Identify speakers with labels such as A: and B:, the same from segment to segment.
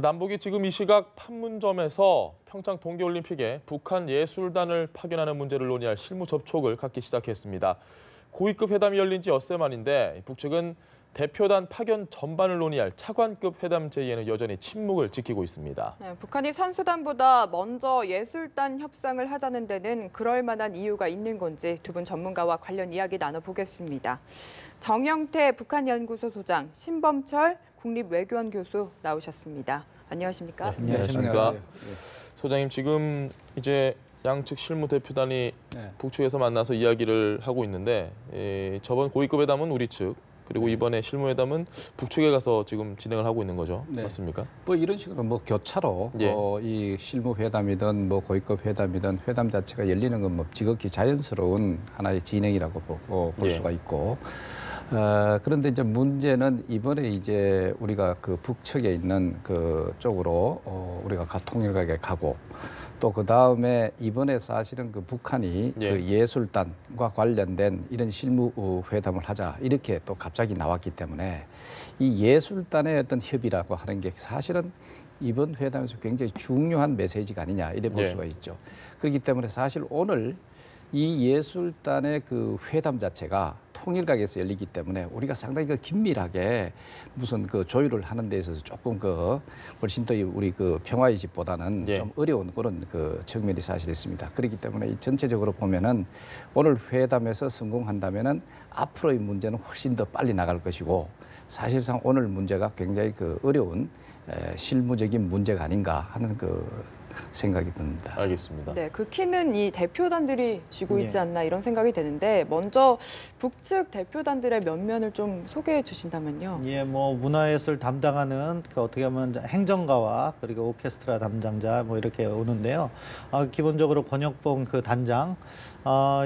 A: 남북이 지금 이 시각 판문점에서 평창 동계올림픽에 북한 예술단을 파견하는 문제를 논의할 실무 접촉을 갖기 시작했습니다. 고위급 회담이 열린 지 엿새 만인데 북측은 대표단 파견 전반을 논의할 차관급 회담 제의에는 여전히 침묵을 지키고 있습니다.
B: 네, 북한이 선수단보다 먼저 예술단 협상을 하자는 데는 그럴 만한 이유가 있는 건지 두 분 전문가와 관련 이야기 나눠보겠습니다. 정영태 북한연구소 소장, 신범철 국립외교원 교수 나오셨습니다. 안녕하십니까?
A: 네, 안녕하십니까? 소장님, 지금 이제 양측 실무 대표단이 북측에서 만나서 이야기를 하고 있는데 저번 고위급 회담은 우리 측, 그리고 이번에 실무회담은 북측에 가서 지금 진행을 하고 있는 거죠. 맞습니까?
C: 뭐 이런 식으로 뭐 교차로 이 실무회담이든 뭐 고위급 회담이든 회담 자체가 열리는 건 뭐 지극히 자연스러운 하나의 진행이라고 볼 수가 있고, 그런데 이제 문제는 이번에 이제 우리가 그 북측에 있는 그 쪽으로 우리가 통일하게 가고, 또 그 다음에 이번에 사실은 그 북한이 그 예술단과 관련된 이런 실무 회담을 하자 이렇게 또 갑자기 나왔기 때문에 이 예술단의 어떤 협의라고 하는 게 사실은 이번 회담에서 굉장히 중요한 메시지가 아니냐 이래 볼 수가 있죠. 그렇기 때문에 사실 오늘 이 예술단의 그 회담 자체가 통일각에서 열리기 때문에 우리가 상당히 그 긴밀하게 무슨 그 조율을 하는 데 있어서 조금 그 훨씬 더 우리 그 평화의 집보다는 좀 어려운 그런 그 측면이 사실 있습니다. 그렇기 때문에 이 전체적으로 보면은 오늘 회담에서 성공한다면은 앞으로의 문제는 훨씬 더 빨리 나갈 것이고, 사실상 오늘 문제가 굉장히 그 어려운 실무적인 문제가 아닌가 하는 그 생각이 듭니다.
A: 알겠습니다.
B: 네, 그 키는 이 대표단들이 쥐고 있지 않나 이런 생각이 드는데, 먼저 북측 대표단들의 면면을 좀 소개해 주신다면요.
D: 예, 뭐 문화예술 담당하는 그 어떻게 보면 행정가와 그리고 오케스트라 담당자 뭐 이렇게 오는데요. 기본적으로 권혁봉 그 단장,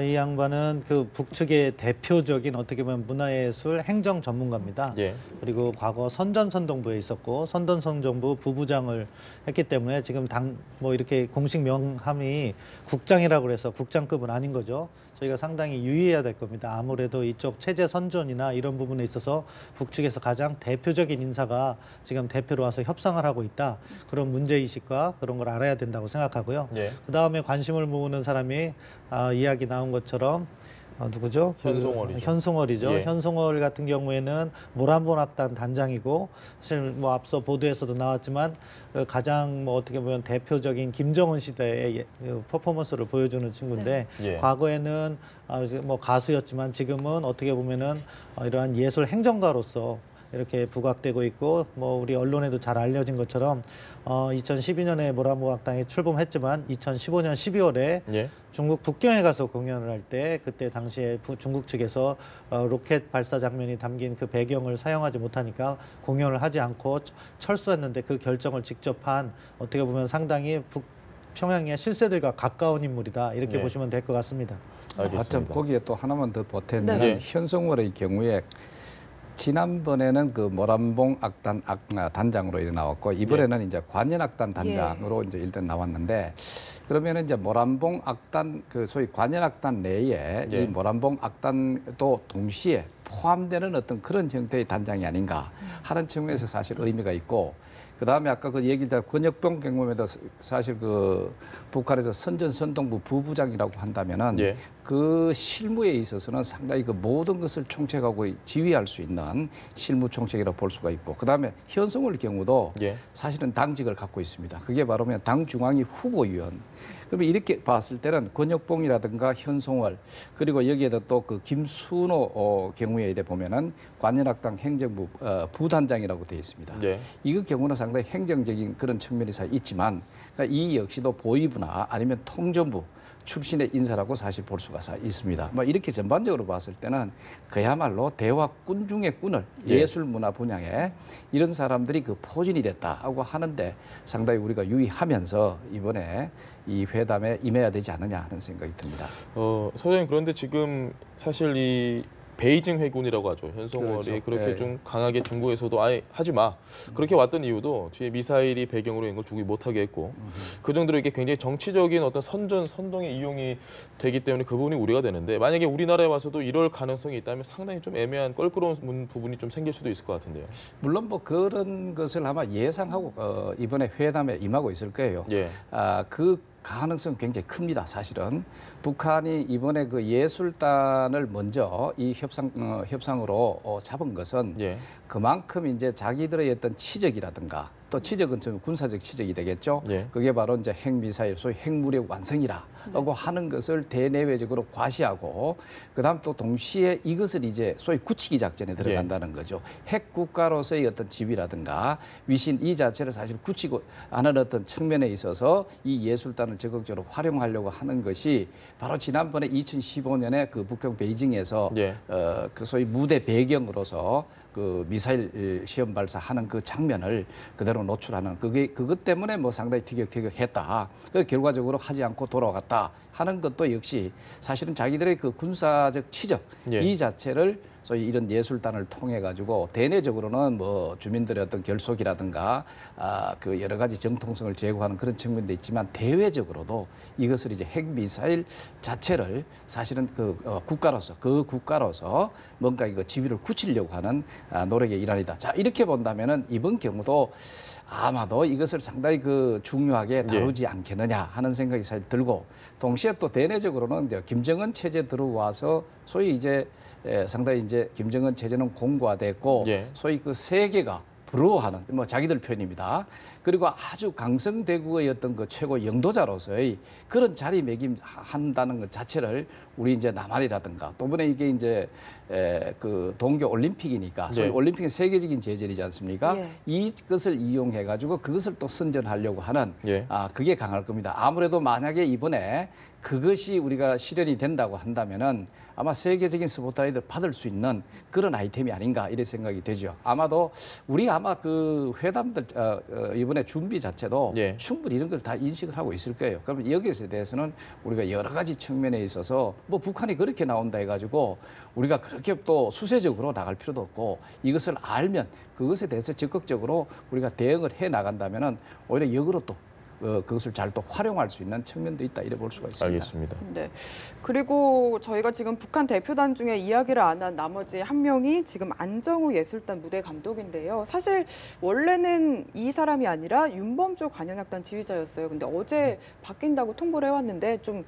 D: 이 양반은 그 북측의 대표적인 어떻게 보면 문화예술 행정 전문가입니다. 그리고 과거 선전선동부에 있었고 선전선동부 부부장을 했기 때문에 지금 뭐 이렇게 공식 명함이 국장이라고 해서 국장급은 아닌 거죠. 저희가 상당히 유의해야 될 겁니다. 아무래도 이쪽 체제 선전이나 이런 부분에 있어서 북측에서 가장 대표적인 인사가 지금 대표로 와서 협상을 하고 있다. 그런 문제의식과 그런 걸 알아야 된다고 생각하고요. 그다음에 관심을 모으는 사람이 이야기 나온 것처럼 누구죠?
A: 현송월이죠.
D: 현송월이죠. 현송월 같은 경우에는 모란봉악단 단장이고, 사실 뭐 앞서 보도에서도 나왔지만 가장 뭐 어떻게 보면 대표적인 김정은 시대의 퍼포먼스를 보여주는 친구인데, 과거에는 뭐 가수였지만 지금은 어떻게 보면은 이러한 예술 행정가로서 이렇게 부각되고 있고, 뭐 우리 언론에도 잘 알려진 것처럼 2012년에 모란봉악단에 출범했지만 2015년 12월에 중국 북경에 가서 공연을 할 때 그때 당시에 중국 측에서 로켓 발사 장면이 담긴 그 배경을 사용하지 못하니까 공연을 하지 않고 철수했는데, 그 결정을 직접 한 어떻게 보면 상당히 평양의 실세들과 가까운 인물이다 이렇게 보시면 될 것 같습니다.
A: 알겠습니다.
C: 거기에 또 하나만 더 보태면 현송월의 경우에 지난번에는 그 모란봉 악단 단장으로 이렇게 나왔고, 이번에는 이제 관현악단 단장으로 이제 일단 나왔는데, 그러면은 이제 모란봉 악단 그 소위 관현악단 내에 이 모란봉 악단도 동시에 포함되는 어떤 그런 형태의 단장이 아닌가 하는 측면에서 사실 의미가 있고, 그다음에 아까 그 얘기했던 권혁봉 경험에도 사실 그 북한에서 선전선동부 부부장이라고 한다면은 그 실무에 있어서는 상당히 그 모든 것을 총책하고 지휘할 수 있는 실무 총책이라고 볼 수가 있고, 그다음에 현송월 경우도 사실은 당직을 갖고 있습니다. 그게 바로 그냥 당 중앙위 후보위원. 그러면 이렇게 봤을 때는 권혁봉이라든가 현송월, 그리고 여기에도 또 그 김순호 경우에 보면은 관현악당 행정부 부단장이라고 되어 있습니다. 이 경우는 상당히 행정적인 그런 측면이 있지만, 그러니까 이 역시도 보위부나 아니면 통전부 출신의 인사라고 사실 볼 수가 있습니다. 뭐 이렇게 전반적으로 봤을 때는 그야말로 대화꾼 중의 꾼을 예술 문화 분야에 이런 사람들이 그 포진이 됐다고 하는데 상당히 우리가 유의하면서 이번에 이 회담에 임해야 되지 않느냐 하는 생각이 듭니다.
A: 소장님, 그런데 지금 사실 이 베이징 회군이라고 하죠. 현송월이
C: 그렇죠.
A: 그렇게
C: 예.
A: 좀 강하게 중국에서도 아예 하지 마. 그렇게 왔던 이유도 뒤에 미사일이 배경으로 있는 걸 중국이 못하게 했고 그 정도로 이게 굉장히 정치적인 어떤 선동에 이용이 되기 때문에 그 부분이 우려가 되는데 만약에 우리나라에 와서도 이럴 가능성이 있다면 상당히 좀 애매한 껄끄러운 부분이 좀 생길 수도 있을 것 같은데요.
C: 물론 뭐 그런 것을 아마 예상하고 이번에 회담에 임하고 있을 거예요.
A: 예.
C: 그 가능성 굉장히 큽니다. 사실은 북한이 이번에 그 예술단을 먼저 이 협상으로 잡은 것은
A: 예.
C: 그만큼 이제 자기들의 어떤 치적이라든가 또 치적은 좀 군사적 치적이 되겠죠.
A: 예.
C: 그게 바로 이제 핵미사일, 소위 핵무력 완성이라고 하는 것을 대내외적으로 과시하고 그다음 또 동시에 이것을 이제 소위 굳히기 작전에 들어간다는 거죠. 핵 국가로서의 어떤 지위라든가 위신 이 자체를 사실 굳히고 하는 어떤 측면에 있어서 이 예술단을 적극적으로 활용하려고 하는 것이 바로 지난번에 2015년에 그 북경 베이징에서
A: 예.
C: 그 소위 무대 배경으로서 그 미사일 시험 발사하는 그 장면을 그대로 노출하는 그것 때문에 뭐 상당히 티격태격했다. 그 결과적으로 하지 않고 돌아갔다 하는 것도 역시 사실은 자기들의 그 군사적 치적
A: 예.
C: 이 자체를 소위 이런 예술단을 통해 가지고 대내적으로는 뭐 주민들의 어떤 결속이라든가 그 여러 가지 정통성을 제고하는 그런 측면도 있지만 대외적으로도 이것을 이제 핵 미사일 자체를 사실은 그 국가로서 뭔가 이거 지위를 굳히려고 하는 노력의 일환이다. 자 이렇게 본다면은 이번 경우도 아마도 이것을 상당히 그 중요하게 다루지 않겠느냐 하는 생각이 사실 들고 동시에 또 대내적으로는 이제 김정은 체제 들어와서 소위 이제 상당히 이제 김정은 체제는 공고화됐고
A: 예.
C: 소위 그 세계가 부러워하는 뭐 자기들 표현입니다. 그리고 아주 강성대국의 어떤 그 최고 영도자로서의 그런 자리매김한다는 것 자체를 우리 이제 남한이라든가 또 이번에 이게 이제 그 동계 올림픽이니까 소위
A: 네.
C: 올림픽은 세계적인 제재이지 않습니까?
B: 예.
C: 이것을 이용해 가지고 그것을 또 선전하려고 하는
A: 예.
C: 그게 강할 겁니다. 아무래도 만약에 이번에 그것이 우리가 실현이 된다고 한다면은 아마 세계적인 스포트라이트를 받을 수 있는 그런 아이템이 아닌가 이런 생각이 되죠. 아마도 우리 아마 그 회담들 이번에 준비 자체도
A: 예.
C: 충분히 이런 걸 다 인식을 하고 있을 거예요. 그러면 여기에 대해서는 우리가 여러 가지 측면에 있어서 뭐 북한이 그렇게 나온다 해가지고 우리가 그렇게 또 수세적으로 나갈 필요도 없고 이것을 알면 그것에 대해서 적극적으로 우리가 대응을 해 나간다면은 오히려 역으로 또 그것을 잘 또 활용할 수 있는 측면도 있다 이래 볼 수가 있습니다.
A: 알겠습니다.
B: 네. 그리고 저희가 지금 북한 대표단 중에 이야기를 안 한 나머지 한 명이 지금 안정우 예술단 무대 감독인데요. 사실 원래는 이 사람이 아니라 윤범주 관현악단 지휘자였어요. 근데 어제 바뀐다고 통보를 해왔는데 좀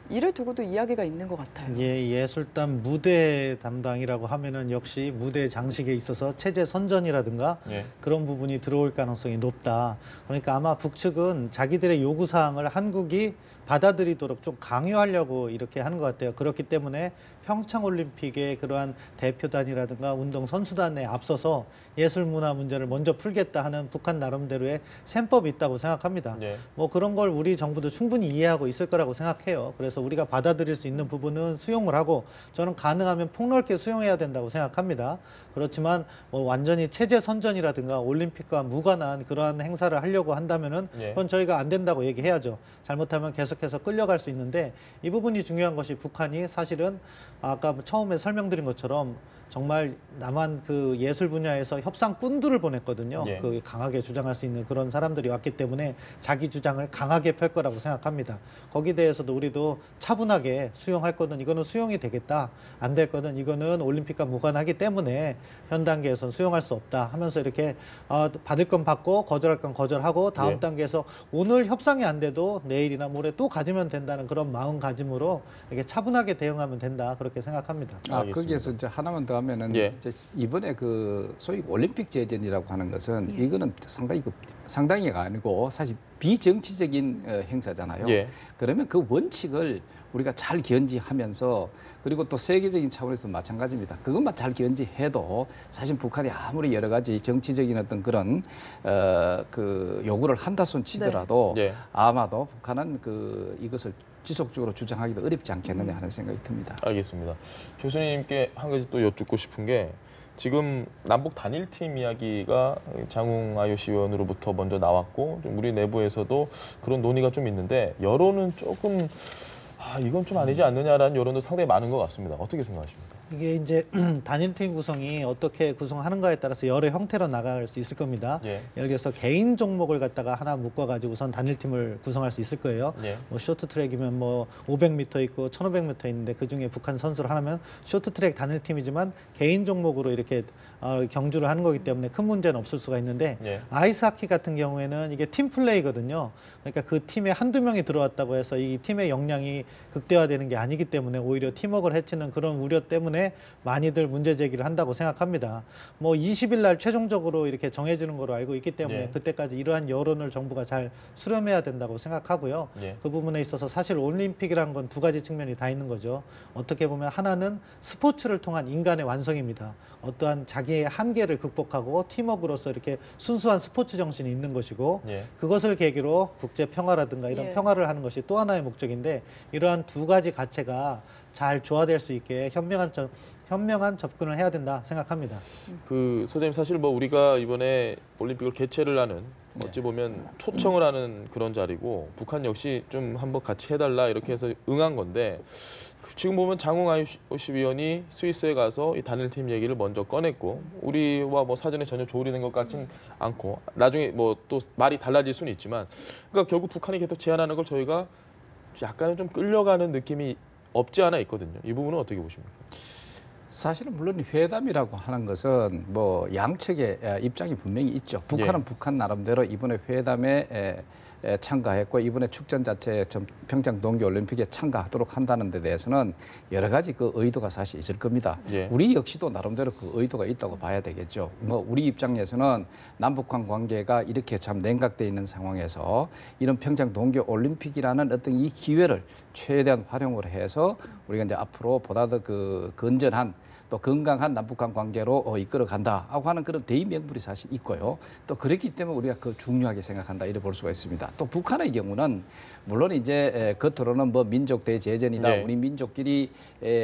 B: 이를 두고도 이야기가 있는 것 같아요.
D: 예, 예술단 무대 담당이라고 하면은 역시 무대 장식에 있어서 체제 선전이라든가
A: 예.
D: 그런 부분이 들어올 가능성이 높다. 그러니까 아마 북측은 자기들의 요구 사항을 한국이 받아들이도록 좀 강요하려고 이렇게 하는 것 같아요. 그렇기 때문에 평창올림픽의 그러한 대표단이라든가 운동 선수단에 앞서서 예술문화 문제를 먼저 풀겠다 하는 북한 나름대로의 셈법이 있다고 생각합니다.
A: 예.
D: 뭐 그런 걸 우리 정부도 충분히 이해하고 있을 거라고 생각해요. 그래서 우리가 받아들일 수 있는 부분은 수용을 하고 저는 가능하면 폭넓게 수용해야 된다고 생각합니다. 그렇지만 뭐 완전히 체제 선전이라든가 올림픽과 무관한 그러한 행사를 하려고 한다면은 그건 저희가 안 된다고 얘기해야죠. 잘못하면 계속해서 끌려갈 수 있는데 이 부분이 중요한 것이 북한이 사실은 아까 처음에 설명드린 것처럼 정말 남한 그 예술 분야에서 협상꾼들을 보냈거든요.
A: 예.
D: 그 강하게 주장할 수 있는 그런 사람들이 왔기 때문에 자기 주장을 강하게 펼 거라고 생각합니다. 거기에 대해서도 우리도 차분하게 수용할 거는 이거는 수용이 되겠다. 안 될 거는 이거는 올림픽과 무관하기 때문에 현 단계에서는 수용할 수 없다 하면서 이렇게 받을 건 받고 거절할 건 거절하고 다음
A: 예.
D: 단계에서 오늘 협상이 안 돼도 내일이나 모레 또 가지면 된다는 그런 마음가짐으로 이렇게 차분하게 대응하면 된다. 그렇게 생각합니다.
A: 알겠습니다.
C: 거기에서 이제 하나만 더 하면은
A: 예.
C: 이제 이번에 그 소위 올림픽 제전이라고 하는 것은 이거는 상당히가 아니고 사실 비정치적인 행사잖아요.
A: 예.
C: 그러면 그 원칙을 우리가 잘 견지하면서 그리고 또 세계적인 차원에서 마찬가지입니다. 그것만 잘 견지해도 사실 북한이 아무리 여러 가지 정치적인 어떤 그런 그 요구를 한다 손 치더라도
A: 네.
C: 아마도 북한은 그 이것을 지속적으로 주장하기도 어렵지 않겠느냐 하는 생각이 듭니다.
A: 알겠습니다. 교수님께 한 가지 또 여쭙고 싶은 게 지금 남북 단일팀 이야기가 장웅 IOC 위원으로부터 먼저 나왔고 좀 우리 내부에서도 그런 논의가 좀 있는데 여론은 조금 이건 좀 아니지 않느냐라는 여론도 상당히 많은 것 같습니다. 어떻게 생각하십니까?
D: 이게 이제 단일팀 구성이 어떻게 구성하는가에 따라서 여러 형태로 나갈 수 있을 겁니다.
A: 예.
D: 예를 들어서 개인 종목을 갖다가 하나 묶어가지고선 단일팀을 구성할 수 있을 거예요.
A: 예.
D: 뭐 쇼트트랙이면 뭐 500m 있고 1500m 있는데 그중에 북한 선수를 하나면 쇼트트랙 단일팀이지만 개인 종목으로 이렇게 경주를 하는 거기 때문에 큰 문제는 없을 수가 있는데
A: 예.
D: 아이스하키 같은 경우에는 이게 팀 플레이거든요. 그러니까 그 팀에 한두 명이 들어왔다고 해서 이 팀의 역량이 극대화되는 게 아니기 때문에 오히려 팀워크를 해치는 그런 우려 때문에 많이들 문제 제기를 한다고 생각합니다. 뭐 20일 날 최종적으로 이렇게 정해지는 거로 알고 있기 때문에
A: 예.
D: 그때까지 이러한 여론을 정부가 잘 수렴해야 된다고 생각하고요.
A: 예.
D: 그 부분에 있어서 사실 올림픽이라는 건 두 가지 측면이 다 있는 거죠. 어떻게 보면 하나는 스포츠를 통한 인간의 완성입니다. 어떠한 자기의 한계를 극복하고 팀워크로서 이렇게 순수한 스포츠 정신이 있는 것이고
A: 예.
D: 그것을 계기로 국제 평화라든가 이런
B: 예.
D: 평화를 하는 것이 또 하나의 목적인데 이러한 두 가지 가치가 잘 조화될 수 있게 현명한 접근을 해야 된다 생각합니다.
A: 그 소장님 사실 뭐 우리가 이번에 올림픽을 개최를 하는 어찌 보면 초청을 하는 그런 자리고 북한 역시 좀 한번 같이 해달라 이렇게 해서 응한 건데 지금 보면 장웅 IOC 위원이 스위스에 가서 이 단일팀 얘기를 먼저 꺼냈고 우리와 뭐 사전에 전혀 조율된 것 같진 않고 나중에 뭐 또 말이 달라질 수는 있지만 그러니까 결국 북한이 계속 제안하는 걸 저희가 약간은 좀 끌려가는 느낌이 없지 않아 있거든요. 이 부분은 어떻게 보십니까?
C: 사실은 물론 회담이라고 하는 것은 뭐 양측의 입장이 분명히 있죠. 북한은
A: 예.
C: 북한 나름대로 이번에 회담에 참가했고 이번에 축전 자체에 평창 동계올림픽에 참가하도록 한다는 데 대해서는 여러 가지 그 의도가 사실 있을 겁니다.
A: 예.
C: 우리 역시도 나름대로 그 의도가 있다고 봐야 되겠죠. 뭐 우리 입장에서는 남북한 관계가 이렇게 참 냉각돼 있는 상황에서 이런 평창 동계올림픽이라는 어떤 이 기회를 최대한 활용을 해서 우리가 이제 앞으로 보다 더 그 건전한 또 건강한 남북한 관계로 이끌어 간다 하고 하는 그런 대의 명분이 사실 있고요. 또 그렇기 때문에 우리가 그 중요하게 생각한다 이렇게 볼 수가 있습니다. 또 북한의 경우는 물론 이제 겉으로는 뭐 민족 대제전이다.
A: 네.
C: 우리 민족끼리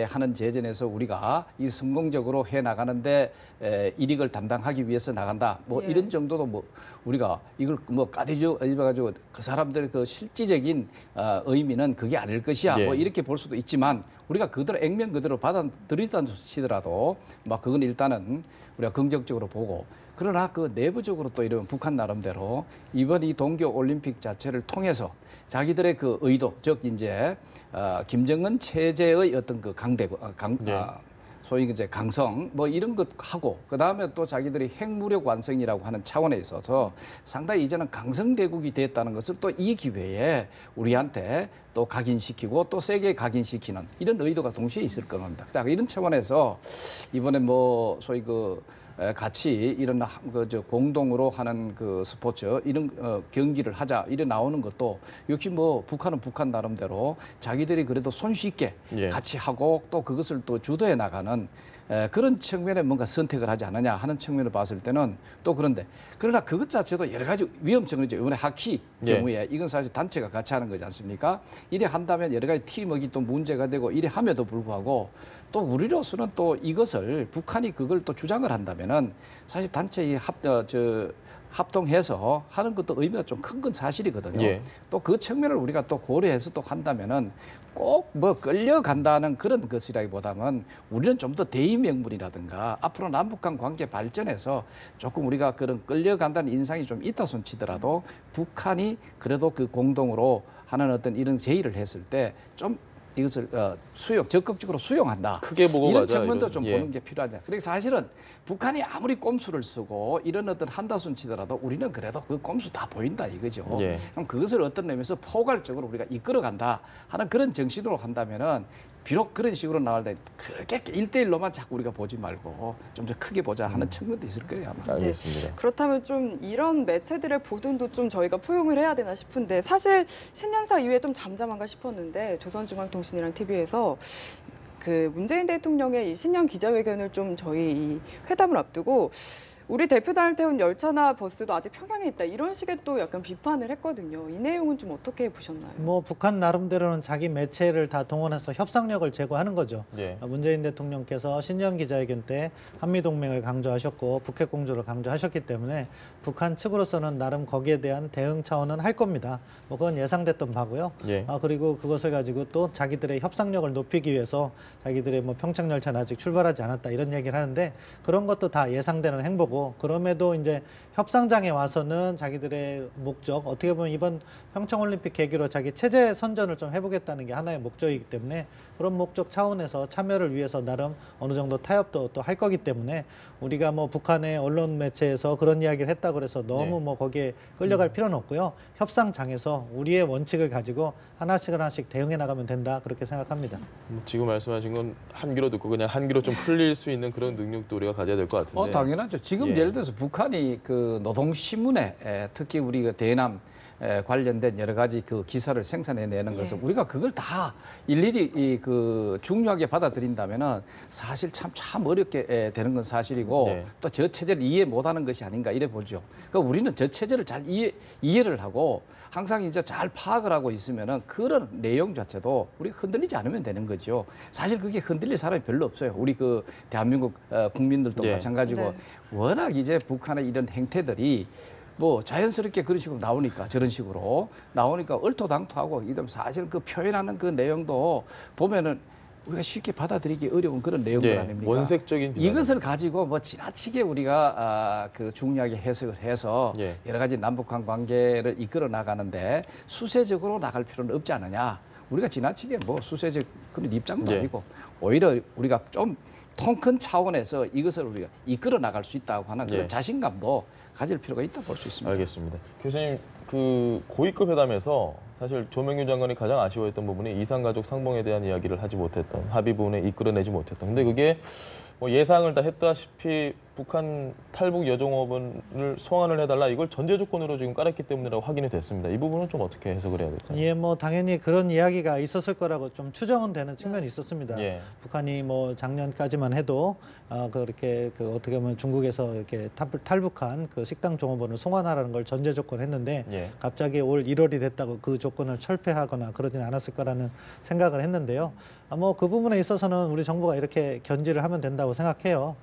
C: 하는 제전에서 우리가 이 성공적으로 해 나가는데 이익을 담당하기 위해서 나간다. 뭐
B: 예.
C: 이런 정도도 뭐 우리가 이걸 뭐 까대줘 가지고 그 사람들의 그 실질적인 의미는 그게 아닐 것이야.
A: 예.
C: 뭐 이렇게 볼 수도 있지만 우리가 그대로 액면 그대로 받아들이던 시더라도 막 그건 일단은 우리가 긍정적으로 보고 그러나 그 내부적으로 또 이런 북한 나름대로 이번 이 동계 올림픽 자체를 통해서 자기들의 그 의도 즉 이제 김정은 체제의 어떤 그 소위 이제 강성 뭐 이런 것 하고 그 다음에 또 자기들이 핵무력 완성이라고 하는 차원에 있어서 상당히 이제는 강성대국이 됐다는 것을 또 이 기회에 우리한테 또 각인시키고 또 세계에 각인시키는 이런 의도가 동시에 있을 겁니다. 자, 이런 차원에서 이번에 뭐 소위 그 같이 이런 저 공동으로 하는 그 스포츠 이런 경기를 하자 이래 나오는 것도 역시 뭐 북한은 북한 나름대로 자기들이 그래도 손쉽게
A: 예.
C: 같이 하고 또 그것을 또 주도해 나가는 그런 측면에 뭔가 선택을 하지 않느냐 하는 측면을 봤을 때는 또 그런데 그러나 그것 자체도 여러 가지 위험성을 이제 이번에 하키 경우에 이건 사실 단체가 같이 하는 거지 않습니까? 이래 한다면 여러 가지 팀워크가 또 문제가 되고 이래 함에도 불구하고 또 우리로서는 또 이것을 북한이 그걸 또 주장을 한다면은 사실 단체의 합동해서 하는 것도 의미가 좀 큰 건 사실이거든요.
A: 예.
C: 또 그 측면을 우리가 또 고려해서 또 한다면은 꼭 뭐 끌려간다는 그런 것이라기보다는 우리는 좀 더 대의 명분이라든가 앞으로 남북한 관계 발전에서 조금 우리가 그런 끌려간다는 인상이 좀 있다 손치더라도 북한이 그래도 그 공동으로 하는 어떤 이런 제의를 했을 때 좀 이것을 적극적으로 수용한다.
A: 크게 보고
C: 이런
A: 가자,
C: 측면도
A: 이런.
C: 좀
A: 예.
C: 보는 게 필요하죠. 그래서 사실은 북한이 아무리 꼼수를 쓰고 이런 어떤 한다순 치더라도 우리는 그래도 그 꼼수 다 보인다 이거죠.
A: 예.
C: 그럼 그것을 어떤 의미에서 포괄적으로 우리가 이끌어간다 하는 그런 정신으로 한다면은 비록 그런 식으로 나올 때 그렇게 1대1로만 자꾸 우리가 보지 말고 좀 더 크게 보자 하는 측면도 있을 거예요. 아마.
A: 알겠습니다.
B: 그렇다면 좀 이런 매체들의 보도도 좀 저희가 포용을 해야 되나 싶은데 사실 신년사 이후에 좀 잠잠한가 싶었는데 조선중앙통신이랑 TV에서 그 문재인 대통령의 이 신년 기자회견을 좀 저희 이 회담을 앞두고 우리 대표단을 태운 열차나 버스도 아직 평양에 있다. 이런 식의 또 약간 비판을 했거든요. 이 내용은 좀 어떻게 보셨나요?
D: 뭐 북한 나름대로는 자기 매체를 다 동원해서 협상력을 제고하는 거죠.
A: 예.
D: 문재인 대통령께서 신년 기자회견 때 한미동맹을 강조하셨고 북핵 공조를 강조하셨기 때문에 북한 측으로서는 나름 거기에 대한 대응 차원은 할 겁니다. 뭐 그건 예상됐던 바고요.
A: 예.
D: 그리고 그것을 가지고 또 자기들의 협상력을 높이기 위해서 자기들의 뭐 평창 열차는 아직 출발하지 않았다 이런 얘기를 하는데 그런 것도 다 예상되는 행보고 그럼에도 이제 협상장에 와서는 자기들의 목적 어떻게 보면 이번 평창올림픽 계기로 자기 체제 선전을 좀 해보겠다는 게 하나의 목적이기 때문에 그런 목적 차원에서 참여를 위해서 나름 어느 정도 타협도 또 할 거기 때문에 우리가 뭐 북한의 언론 매체에서 그런 이야기를 했다고 해서 너무 뭐 거기에 끌려갈 필요는 없고요. 협상장에서 우리의 원칙을 가지고 하나씩 대응해 나가면 된다 그렇게 생각합니다.
A: 지금 말씀하신 건 한 귀로 듣고 그냥 한 귀로 좀 풀릴 수 있는 그런 능력도 우리가 가져야 될 것 같은데.
C: 당연하죠. 지금
A: 예.
C: 예를 들어서 북한이 그 노동신문에 특히 우리가 대남 관련된 여러 가지 그 기사를 생산해내는 것을 우리가 그걸 다 일일이 그 중요하게 받아들인다면은 사실 참 어렵게 되는 건 사실이고
A: 네.
C: 또 저 체제를 이해 못하는 것이 아닌가 이래 보죠. 그러니까 우리는 저 체제를 잘 이해를 하고 항상 이제 잘 파악을 하고 있으면은 그런 내용 자체도 우리가 흔들리지 않으면 되는 거죠. 사실 그게 흔들릴 사람이 별로 없어요. 우리 그 대한민국 국민들도
A: 네.
C: 마찬가지고
B: 네.
C: 워낙 이제 북한의 이런 행태들이 뭐 자연스럽게 그런 식으로 나오니까 저런 식으로 나오니까 얼토당토하고 이러면 사실 그 표현하는 그 내용도 보면은 우리가 쉽게 받아들이기 어려운 그런 내용들
A: 예,
C: 아닙니까?
A: 원색적인 비난.
C: 이것을 가지고 뭐 지나치게 우리가 그 중요하게 해석을 해서
A: 예.
C: 여러 가지 남북한 관계를 이끌어 나가는데 수세적으로 나갈 필요는 없지 않느냐? 우리가 지나치게 뭐 수세적 그런 입장도
A: 예.
C: 아니고 오히려 우리가 좀 통 큰 차원에서 이것을 우리가 이끌어 나갈 수 있다고 하는 그런
A: 예.
C: 자신감도 가질 필요가 있다 볼 수 있습니다.
A: 알겠습니다. 교수님, 그 고위급 회담에서 사실 조명균 장관이 가장 아쉬워했던 부분이 이산가족 상봉에 대한 이야기를 하지 못했던, 합의 부분에 이끌어내지 못했던. 근데 그게 뭐 예상을 다 했다시피 북한 탈북 여종업원을 소환을 해달라 이걸 전제 조건으로 지금 깔았기 때문이라고 확인이 됐습니다. 이 부분은 좀 어떻게 해석을 해야 될까요?
D: 예, 뭐 당연히 그런 이야기가 있었을 거라고 좀 추정은 되는 측면이 있었습니다.
A: 예.
D: 북한이 뭐 작년까지만 해도 그렇게 그 어떻게 보면 중국에서 이렇게 탈북한 그 식당 종업원을 송환하라는 걸 전제 조건했는데
A: 예.
D: 갑자기 올 1월이 됐다고 그 조건을 철폐하거나 그러진 않았을 거라는 생각을 했는데요. 뭐 그 부분에 있어서는 우리 정부가 이렇게 견지를 하면 된다고 생각해요.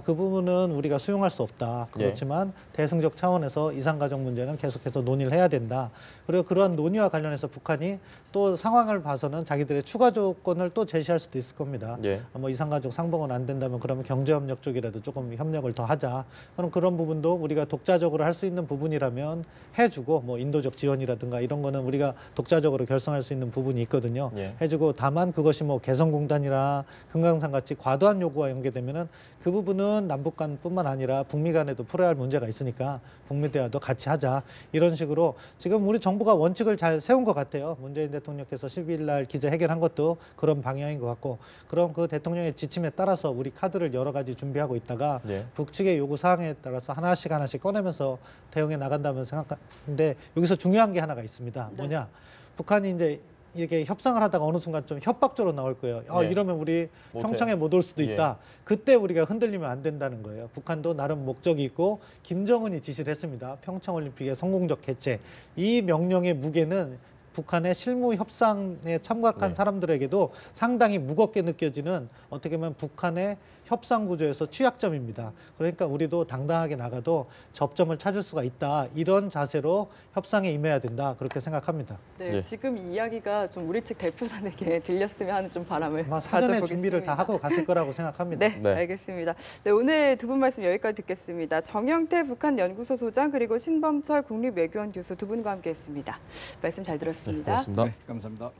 D: 그 부분은 우리가 수용할 수 없다. 그렇지만 대승적 차원에서 이산가족 문제는 계속해서 논의를 해야 된다. 그리고 그러한 논의와 관련해서 북한이 또 상황을 봐서는 자기들의 추가 조건을 또 제시할 수도 있을 겁니다.
A: 예.
D: 뭐 이산가족 상봉은 안 된다면 그러면 경제협력 쪽이라도 조금 협력을 더 하자. 그럼 그런 부분도 우리가 독자적으로 할 수 있는 부분이라면 해주고 뭐 인도적 지원이라든가 이런 거는 우리가 독자적으로 결성할 수 있는 부분이 있거든요.
A: 예.
D: 해주고 다만 그것이 뭐 개성공단이나 금강산 같이 과도한 요구와 연계되면은 그 부분은 남북 간뿐만 아니라 북미 간에도 풀어야 할 문제가 있으니까 북미 대화도 같이 하자. 이런 식으로 지금 우리 정부가 원칙을 잘 세운 것 같아요. 문재인 대통령께서 12일 날 기자회견한 것도 그런 방향인 것 같고 그럼 그 대통령의 지침에 따라서 우리 카드를 여러 가지 준비하고 있다가
A: 예.
D: 북측의 요구 사항에 따라서 하나씩 꺼내면서 대응해 나간다면 생각하는데 여기서 중요한 게 하나가 있습니다. 뭐냐? 북한이 이제 이렇게 협상을 하다가 어느 순간 좀 협박적으로 나올 거예요.
A: 네.
D: 이러면 우리
A: 못해.
D: 평창에 못 올 수도 있다. 그때 우리가 흔들리면 안 된다는 거예요. 북한도 나름 목적이 있고 김정은이 지시를 했습니다. 평창올림픽의 성공적 개최. 이 명령의 무게는 북한의 실무 협상에 참가한 사람들에게도 상당히 무겁게 느껴지는 어떻게 보면 북한의 협상 구조에서 취약점입니다. 그러니까 우리도 당당하게 나가도 접점을 찾을 수가 있다. 이런 자세로 협상에 임해야 된다. 그렇게 생각합니다.
B: 네,
A: 예.
B: 지금 이 이야기가 좀 우리 측 대표단에게 들렸으면 하는 좀 바람을
D: 아마 사전에
B: 가져보겠습니다.
D: 준비를 다 하고 갔을 거라고 생각합니다.
B: 네,
A: 네.
B: 알겠습니다. 네, 오늘 두 분 말씀 여기까지 듣겠습니다. 정영태 북한 연구소 소장 그리고 신범철 국립외교원 교수 두 분과 함께했습니다. 말씀 잘 들었습니다.
A: 고맙습니다.
C: 네, 감사합니다.